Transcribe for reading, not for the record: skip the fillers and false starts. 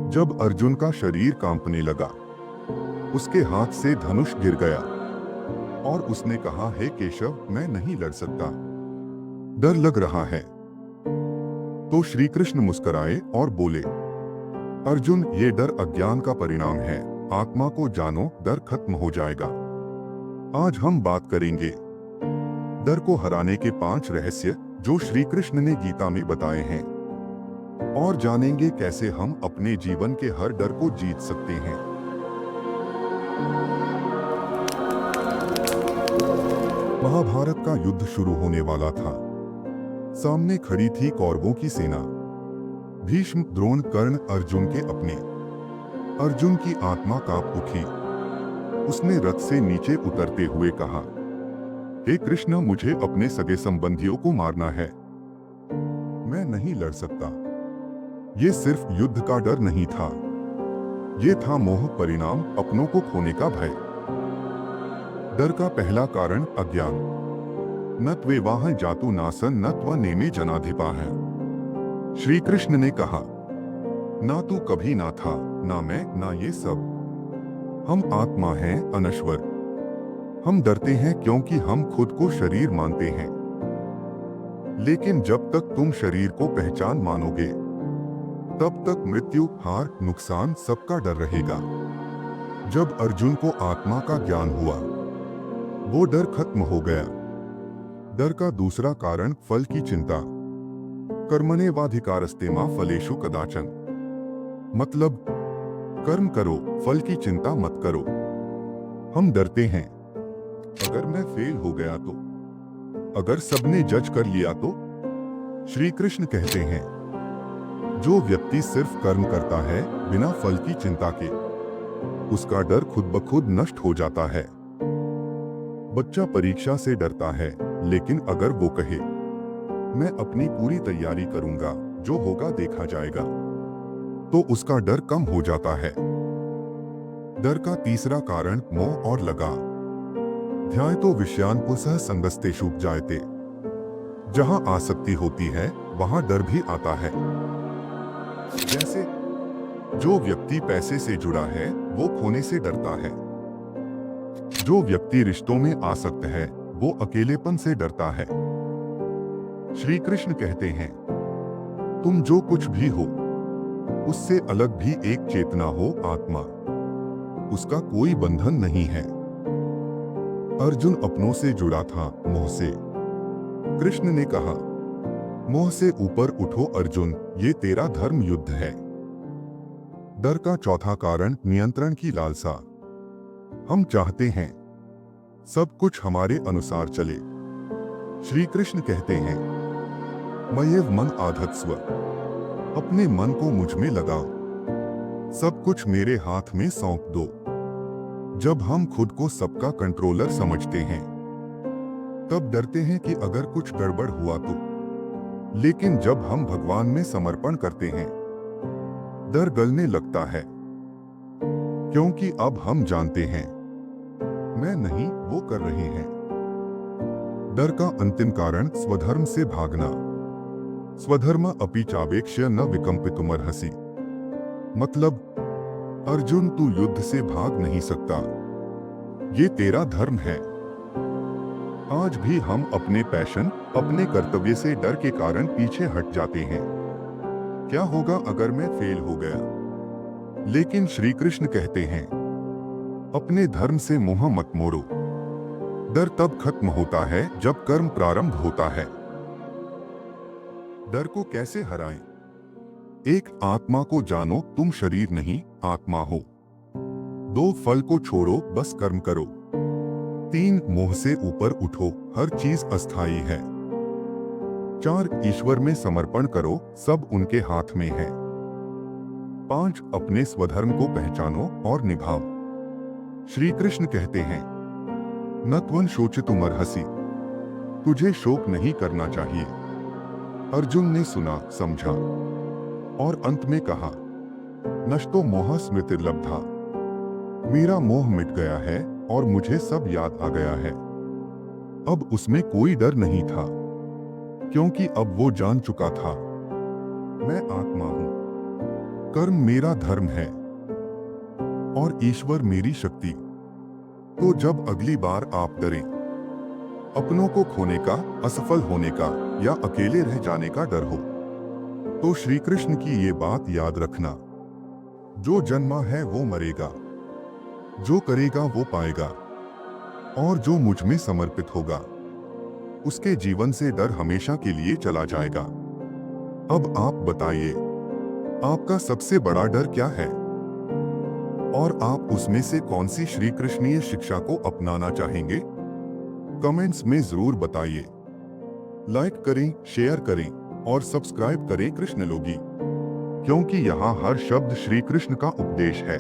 जब अर्जुन का शरीर कांपने लगा, उसके हाथ से धनुष गिर गया और उसने कहा, हे केशव, मैं नहीं लड़ सकता, डर लग रहा है। तो श्री कृष्ण मुस्कुराए और बोले, अर्जुन, ये डर अज्ञान का परिणाम है। आत्मा को जानो, डर खत्म हो जाएगा। आज हम बात करेंगे डर को हराने के 5 रहस्य जो श्री कृष्ण ने गीता में बताए हैं, और जानेंगे कैसे हम अपने जीवन के हर डर को जीत सकते हैं। महाभारत का युद्ध शुरू होने वाला था। सामने खड़ी थी कौरवों की सेना। भीष्म, द्रोण, कर्ण, अर्जुन के अपने। अर्जुन की आत्मा कांप उठी। उसने रथ से नीचे उतरते हुए कहा, हे कृष्ण, मुझे अपने सगे संबंधियों को मारना है। मैं नहीं लड़ सकता। ये सिर्फ युद्ध का डर नहीं था, ये था मोह, परिणाम, अपनों को खोने का भय। डर का पहला कारण अज्ञान। न त्वेवाह जातु नासन न त्व नेमे जनाधिपा है। श्री कृष्ण ने कहा, ना तू कभी ना था, ना मैं, ना ये सब। हम आत्मा हैं, अनश्वर। हम डरते हैं क्योंकि हम खुद को शरीर मानते हैं। लेकिन जब तक तुम शरीर को पहचान मानोगे, तब तक मृत्यु, हार, नुकसान सबका डर रहेगा। जब अर्जुन को आत्मा का ज्ञान हुआ, वो डर खत्म हो गया। डर का दूसरा कारण फल की चिंता। कर्मण्येवाधिकारस्ते मा फलेषु कदाचन। मतलब, कर्म करो, फल की चिंता मत करो। हम डरते हैं, अगर मैं फेल हो गया तो, अगर सबने जज कर लिया तो। श्री कृष्ण कहते हैं, जो व्यक्ति सिर्फ कर्म करता है बिना फल की चिंता के, उसका डर खुद ब खुद नष्ट हो जाता है। बच्चा परीक्षा से डरता है, लेकिन अगर वो कहे, मैं अपनी पूरी तैयारी करूंगा, जो होगा देखा जाएगा, तो उसका डर कम हो जाता है। डर का तीसरा कारण मोह और लगाव। ध्यायतो विषयान् पुंसः संगस्तेषु जायते। जहां आसक्ति होती है, वहां डर भी आता है। जैसे, जो व्यक्ति पैसे से जुड़ा है, वो खोने से डरता है। जो व्यक्ति रिश्तों में आसक्त है, वो अकेलेपन से डरता है। श्री कृष्ण कहते हैं, तुम जो कुछ भी हो, उससे अलग भी एक चेतना हो, आत्मा। उसका कोई बंधन नहीं है। अर्जुन अपनों से जुड़ा था, मोह से। कृष्ण ने कहा, मोह से ऊपर उठो अर्जुन, ये तेरा धर्म युद्ध है। डर का चौथा कारण नियंत्रण की लालसा। हम चाहते हैं सब कुछ हमारे अनुसार चले। श्री कृष्ण कहते हैं, मय्येव मन आधत्स्व। अपने मन को मुझ में लगाओ, सब कुछ मेरे हाथ में सौंप दो। जब हम खुद को सबका कंट्रोलर समझते हैं, तब डरते हैं कि अगर कुछ गड़बड़ हुआ तो। लेकिन जब हम भगवान में समर्पण करते हैं, डर गलने लगता है, क्योंकि अब हम जानते हैं, मैं नहीं, वो कर रहे हैं। डर का अंतिम कारण स्वधर्म से भागना। स्वधर्म अपि चावेक्ष्य न विकंपितुमर्हसि। मतलब, अर्जुन, तू युद्ध से भाग नहीं सकता, ये तेरा धर्म है। आज भी हम अपने पैशन, अपने कर्तव्य से डर के कारण पीछे हट जाते हैं। क्या होगा अगर मैं फेल हो गया? लेकिन श्री कृष्ण कहते हैं, अपने धर्म से मोह मत मोड़ो। डर तब खत्म होता है जब कर्म प्रारंभ होता है। डर को कैसे हराएं? 1. आत्मा को जानो, तुम शरीर नहीं, आत्मा हो। 2. फल को छोड़ो, बस कर्म करो। 3. मोह से ऊपर उठो, हर चीज अस्थायी है। 4. ईश्वर में समर्पण करो, सब उनके हाथ में है। 5. अपने स्वधर्म को पहचानो और निभाओ। श्री कृष्ण कहते हैं, न त्वं शोचितुमर्हसि। तुझे शोक नहीं करना चाहिए। अर्जुन ने सुना, समझा और अंत में कहा, नष्टो मोह स्मृतिर्लब्धा। मेरा मोह मिट गया है और मुझे सब याद आ गया है। अब उसमें कोई डर नहीं था, क्योंकि अब वो जान चुका था, मैं आत्मा हूं। कर्म मेरा धर्म है और ईश्वर मेरी शक्ति। तो जब अगली बार आप डरें, अपनों को खोने का, असफल होने का या अकेले रह जाने का डर हो, तो श्री कृष्ण की ये बात याद रखना, जो जन्मा है वो मरेगा, जो करेगा वो पाएगा, और जो मुझ में समर्पित होगा उसके जीवन से डर हमेशा के लिए चला जाएगा। अब आप बताइए, आपका सबसे बड़ा डर क्या है और आप उसमें से कौन सी श्री कृष्णीय शिक्षा को अपनाना चाहेंगे? कमेंट्स में जरूर बताइए। लाइक करें, शेयर करें और सब्सक्राइब करें कृष्ण लोगी, क्योंकि यहाँ हर शब्द श्री कृष्ण का उपदेश है।